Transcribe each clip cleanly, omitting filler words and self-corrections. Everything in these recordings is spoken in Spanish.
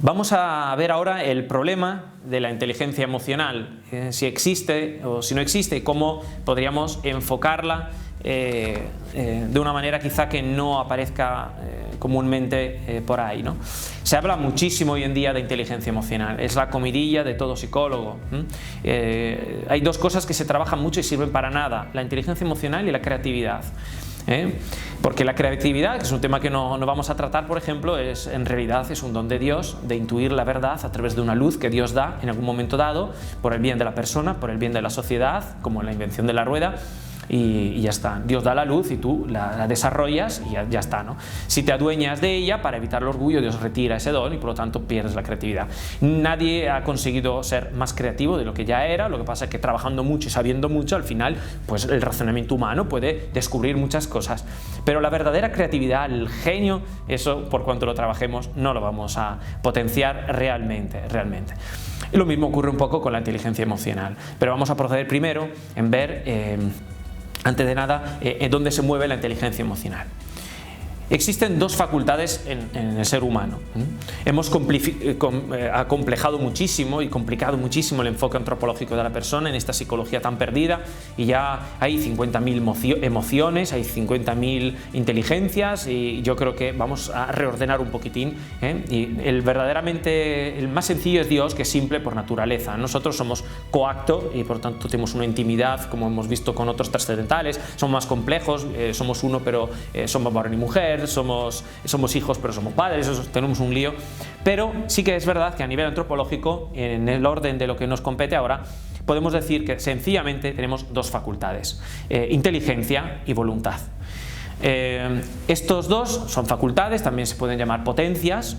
Vamos a ver ahora el problema de la inteligencia emocional, si existe o si no existe, y cómo podríamos enfocarla de una manera quizá que no aparezca comúnmente por ahí, ¿no? Se habla muchísimo hoy en día de inteligencia emocional, es la comidilla de todo psicólogo. Hay dos cosas que se trabajan mucho y sirven para nada: la inteligencia emocional y la creatividad. Porque la creatividad, que es un tema que no vamos a tratar, por ejemplo, en realidad es un don de Dios, de intuir la verdad a través de una luz que Dios da en algún momento dado, por el bien de la persona, por el bien de la sociedad, como la invención de la rueda. Y ya está, Dios da la luz y tú la desarrollas y ya está, ¿no? Si te adueñas de ella, para evitar el orgullo, Dios retira ese don y por lo tanto pierdes la creatividad. Nadie ha conseguido ser más creativo de lo que ya era, lo que pasa es que trabajando mucho y sabiendo mucho, al final pues el razonamiento humano puede descubrir muchas cosas, pero la verdadera creatividad, el genio, eso por cuanto lo trabajemos no lo vamos a potenciar realmente. Y lo mismo ocurre un poco con la inteligencia emocional, pero vamos a proceder primero en ver antes de nada, en dónde se mueve la inteligencia emocional. Existen dos facultades en el ser humano. Hemos acomplejado muchísimo y complicado muchísimo el enfoque antropológico de la persona en esta psicología tan perdida, y ya hay 50.000 emociones, hay 50.000 inteligencias, y yo creo que vamos a reordenar un poquitín, y verdaderamente el más sencillo es Dios, que es simple por naturaleza. Nosotros somos coacto y por tanto tenemos una intimidad, como hemos visto con otros trascendentales, somos más complejos, somos uno pero somos varón y mujer, somos hijos pero somos padres, tenemos un lío. Pero sí que es verdad que a nivel antropológico, en el orden de lo que nos compete ahora, podemos decir que sencillamente tenemos dos facultades: inteligencia y voluntad. Estos dos son facultades, también se pueden llamar potencias.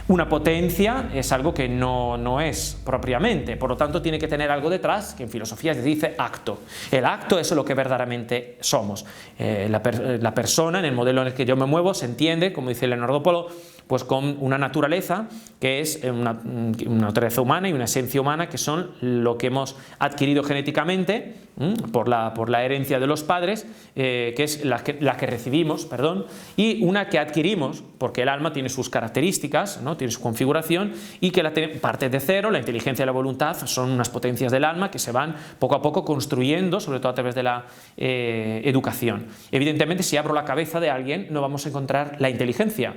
Una potencia es algo que no es propiamente, por lo tanto tiene que tener algo detrás, que en filosofía se dice acto. El acto es lo que verdaderamente somos. La persona, en el modelo en el que yo me muevo, se entiende, como dice Leonardo Polo, pues con una naturaleza que es una naturaleza humana y una esencia humana, que son lo que hemos adquirido genéticamente por la herencia de los padres, que es la que recibimos, y una que adquirimos porque el alma tiene sus características, ¿no? Tiene su configuración, y que parte de cero. La inteligencia y la voluntad son unas potencias del alma que se van poco a poco construyendo, sobre todo a través de la educación. Evidentemente, si abro la cabeza de alguien, no vamos a encontrar la inteligencia,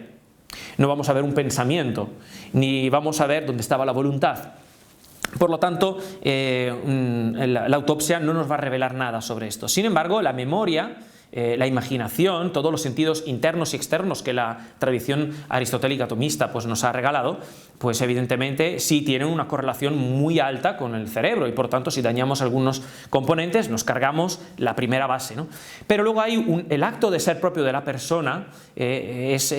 no vamos a ver un pensamiento, ni vamos a ver dónde estaba la voluntad. Por lo tanto, la autopsia no nos va a revelar nada sobre esto. Sin embargo, la memoria, la imaginación, todos los sentidos internos y externos que la tradición aristotélica tomista pues nos ha regalado, pues evidentemente sí tienen una correlación muy alta con el cerebro, y por tanto si dañamos algunos componentes nos cargamos la primera base, ¿no? Pero luego hay el acto de ser propio de la persona, es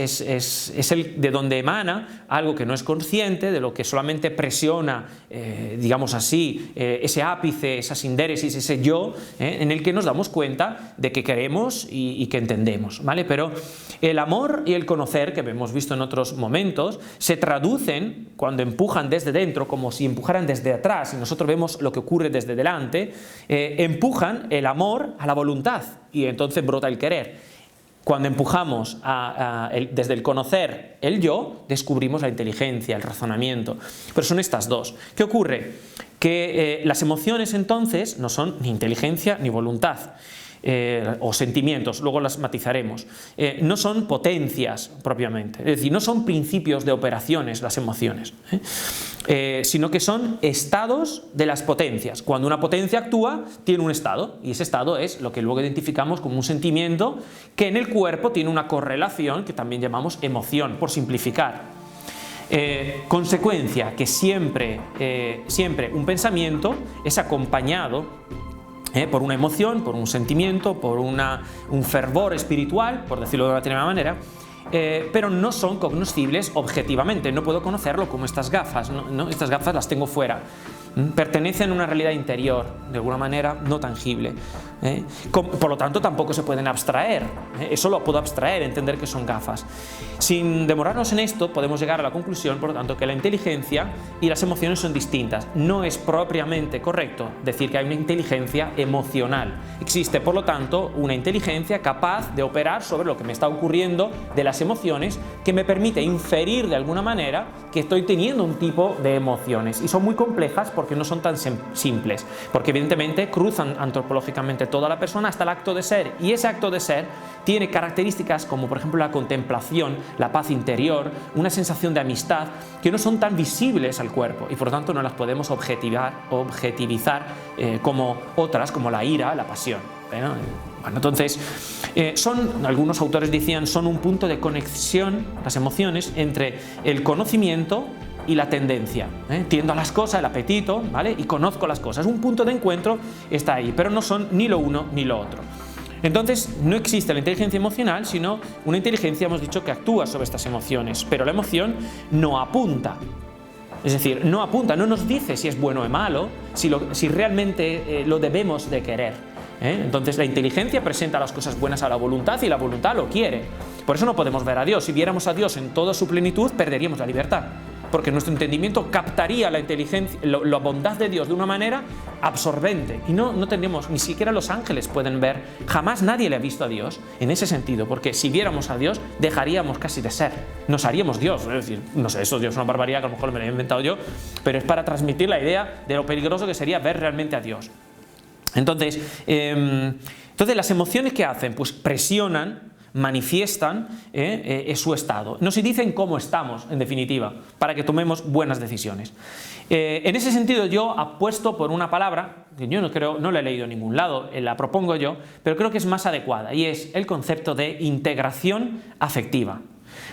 el de donde emana algo que no es consciente, de lo que solamente presiona, digamos así, ese ápice, esa sindéresis, ese yo, en el que nos damos cuenta de que queremos y que entendemos, ¿vale? Pero el amor y el conocer, que hemos visto en otros momentos, se traducen cuando empujan desde dentro, como si empujaran desde atrás, y nosotros vemos lo que ocurre desde delante. Empujan el amor a la voluntad, y entonces brota el querer. Cuando empujamos desde el conocer el yo, descubrimos la inteligencia, el razonamiento. Pero son estas dos. ¿Qué ocurre? Que las emociones entonces no son ni inteligencia ni voluntad. O sentimientos, luego las matizaremos. No son potencias propiamente, es decir, no son principios de operaciones las emociones, sino que son estados de las potencias. Cuando una potencia actúa, tiene un estado, y ese estado es lo que luego identificamos como un sentimiento, que en el cuerpo tiene una correlación que también llamamos emoción, por simplificar. Consecuencia, que siempre un pensamiento es acompañado por una emoción, por un sentimiento, por un fervor espiritual, por decirlo de una determinada manera, pero no son cognoscibles objetivamente. No puedo conocerlo como estas gafas, ¿no? Estas gafas las tengo fuera. pertenecen a una realidad interior, de alguna manera no tangible. Por lo tanto, tampoco se pueden abstraer. Eso lo puedo abstraer, entender que son gafas. Sin demorarnos en esto, podemos llegar a la conclusión, por lo tanto, que la inteligencia y las emociones son distintas. No es propiamente correcto decir que hay una inteligencia emocional. Existe, por lo tanto, una inteligencia capaz de operar sobre lo que me está ocurriendo de las emociones, que me permite inferir de alguna manera que estoy teniendo un tipo de emociones. Y son muy complejas porque no son tan simples, porque evidentemente cruzan antropológicamente toda la persona hasta el acto de ser, y ese acto de ser tiene características como por ejemplo la contemplación, la paz interior, una sensación de amistad que no son tan visibles al cuerpo y por lo tanto no las podemos objetivizar como otras, como la ira, la pasión. Bueno, entonces, algunos autores decían, son un punto de conexión, las emociones, entre el conocimiento y la tendencia. Tiendo a las cosas, el apetito, ¿vale? Y conozco las cosas. Un punto de encuentro está ahí, pero no son ni lo uno ni lo otro. Entonces, no existe la inteligencia emocional, sino una inteligencia, hemos dicho, que actúa sobre estas emociones, pero la emoción no apunta. Es decir, no apunta, no nos dice si es bueno o malo, si realmente lo debemos de querer. Entonces la inteligencia presenta las cosas buenas a la voluntad y la voluntad lo quiere. Por eso no podemos ver a Dios. Si viéramos a Dios en toda su plenitud, perderíamos la libertad, porque nuestro entendimiento captaría la inteligencia, la bondad de Dios de una manera absorbente, y no tendríamos, ni siquiera los ángeles pueden ver, jamás nadie le ha visto a Dios en ese sentido, porque si viéramos a Dios dejaríamos casi de ser, nos haríamos Dios. Es decir, no sé, eso Dios es una barbaridad que a lo mejor me lo he inventado yo, pero es para transmitir la idea de lo peligroso que sería ver realmente a Dios. Entonces las emociones que hacen, pues presionan, manifiestan su estado. Nos dicen cómo estamos, en definitiva, para que tomemos buenas decisiones. En ese sentido, yo apuesto por una palabra que yo no la he leído en ningún lado, la propongo yo, pero creo que es más adecuada, y es el concepto de integración afectiva.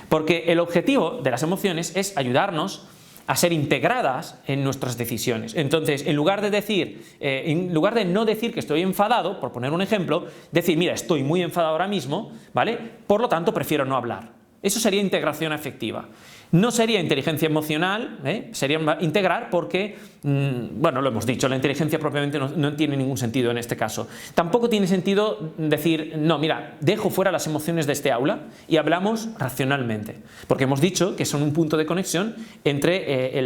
Porque el objetivo de las emociones es ayudarnos a ser integradas en nuestras decisiones. Entonces, en lugar de no decir que estoy enfadado, por poner un ejemplo, decir, mira, estoy muy enfadado ahora mismo, ¿vale? Por lo tanto, prefiero no hablar. Eso sería integración afectiva. No sería inteligencia emocional, sería integrar porque, bueno, lo hemos dicho, la inteligencia propiamente no tiene ningún sentido en este caso. Tampoco tiene sentido decir, no, mira, dejo fuera las emociones de este aula y hablamos racionalmente, porque hemos dicho que son un punto de conexión entre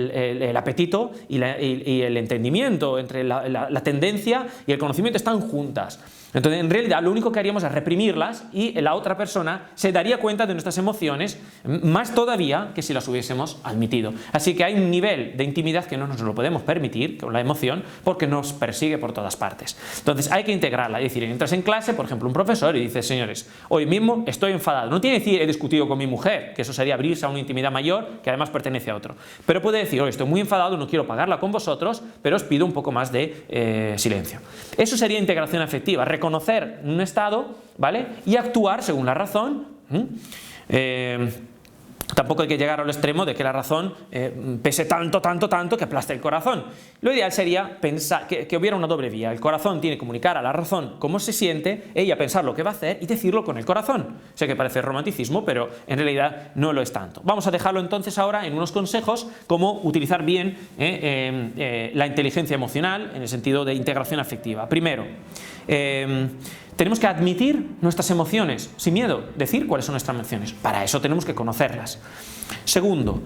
el apetito y el entendimiento, entre la tendencia y el conocimiento, están juntas. Entonces, en realidad, lo único que haríamos es reprimirlas y la otra persona se daría cuenta de nuestras emociones, más todavía que si las hubiésemos admitido. Así que hay un nivel de intimidad que no nos lo podemos permitir con la emoción, porque nos persigue por todas partes. Entonces, hay que integrarla. Es decir, entras en clase, por ejemplo, un profesor y dices, señores, hoy mismo estoy enfadado. No tiene que decir, he discutido con mi mujer, que eso sería abrirse a una intimidad mayor que además pertenece a otro. Pero puede decir, hoy estoy muy enfadado, no quiero pagarla con vosotros, pero os pido un poco más de silencio. Eso sería integración afectiva. Reconocer un estado, ¿vale? Y actuar según la razón. Tampoco hay que llegar al extremo de que la razón pese tanto que aplaste el corazón. Lo ideal sería pensar que hubiera una doble vía. El corazón tiene que comunicar a la razón cómo se siente, ella pensar lo que va a hacer y decirlo con el corazón. Sé que parece romanticismo, pero en realidad no lo es tanto. Vamos a dejarlo entonces ahora en unos consejos cómo utilizar bien la inteligencia emocional en el sentido de integración afectiva. Primero, tenemos que admitir nuestras emociones sin miedo, decir cuáles son nuestras emociones. Para eso tenemos que conocerlas. Segundo,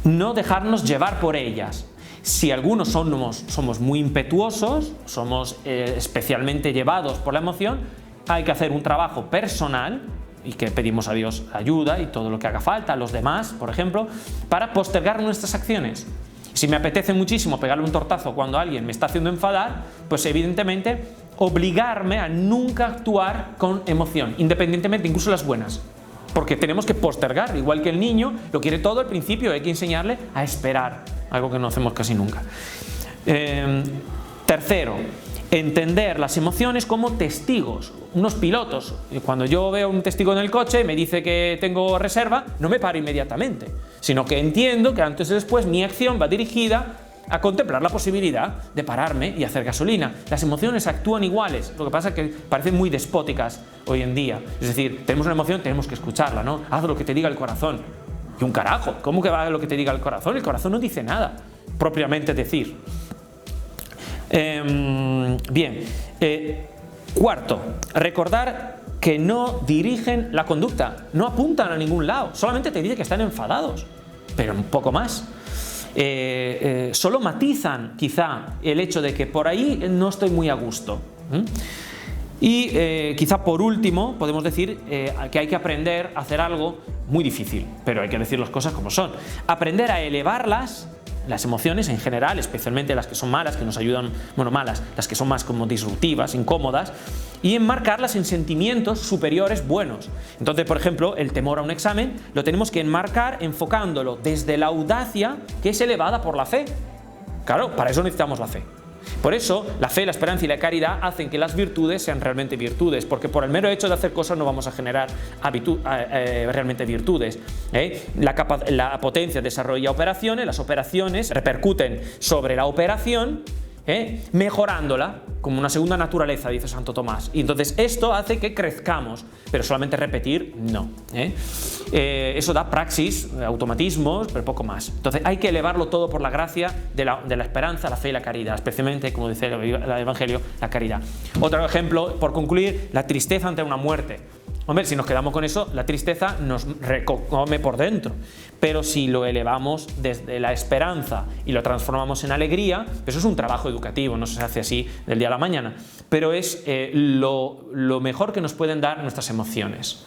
no dejarnos llevar por ellas. Si algunos somos muy impetuosos, somos especialmente llevados por la emoción, hay que hacer un trabajo personal y que pedimos a Dios ayuda y todo lo que haga falta, a los demás, por ejemplo, para postergar nuestras acciones. Si me apetece muchísimo pegarle un tortazo cuando alguien me está haciendo enfadar, pues evidentemente obligarme a nunca actuar con emoción, independientemente, incluso las buenas. Porque tenemos que postergar, igual que el niño lo quiere todo al principio, hay que enseñarle a esperar, algo que no hacemos casi nunca. Tercero, entender las emociones como testigos, unos pilotos. Cuando yo veo un testigo en el coche, me dice que tengo reserva, no me paro inmediatamente, sino que entiendo que antes o después mi acción va dirigida a contemplar la posibilidad de pararme y hacer gasolina. Las emociones actúan iguales, lo que pasa es que parecen muy despóticas hoy en día. Es decir, tenemos una emoción, tenemos que escucharla, ¿no? Haz lo que te diga el corazón. Y un carajo, ¿cómo que va a lo que te diga el corazón? El corazón no dice nada, propiamente decir. Bien, cuarto, recordar que no dirigen la conducta, no apuntan a ningún lado, solamente te dice que están enfadados, pero un poco más. Solo matizan quizá el hecho de que por ahí no estoy muy a gusto. Y quizá por último podemos decir que hay que aprender a hacer algo muy difícil, pero hay que decir las cosas como son. Aprender a elevarlas, las emociones en general, especialmente las que son malas, que nos ayudan, bueno, malas, las que son más como disruptivas, incómodas, y enmarcarlas en sentimientos superiores buenos. Entonces, por ejemplo, el temor a un examen lo tenemos que enmarcar enfocándolo desde la audacia, que es elevada por la fe. Claro, para eso necesitamos la fe. Por eso, la fe, la esperanza y la caridad hacen que las virtudes sean realmente virtudes, porque por el mero hecho de hacer cosas no vamos a generar realmente virtudes. La potencia desarrolla operaciones, las operaciones repercuten sobre la operación, mejorándola como una segunda naturaleza, dice Santo Tomás. Y entonces esto hace que crezcamos, pero solamente repetir no. Eso da praxis, automatismos, pero poco más. Entonces hay que elevarlo todo por la gracia de la esperanza, la fe y la caridad, especialmente, como dice el Evangelio, la caridad. Otro ejemplo, por concluir, la tristeza ante una muerte. Hombre, si nos quedamos con eso, la tristeza nos recome por dentro. Pero si lo elevamos desde la esperanza y lo transformamos en alegría, eso es un trabajo educativo, no se hace así del día a la mañana. Pero es lo mejor que nos pueden dar nuestras emociones.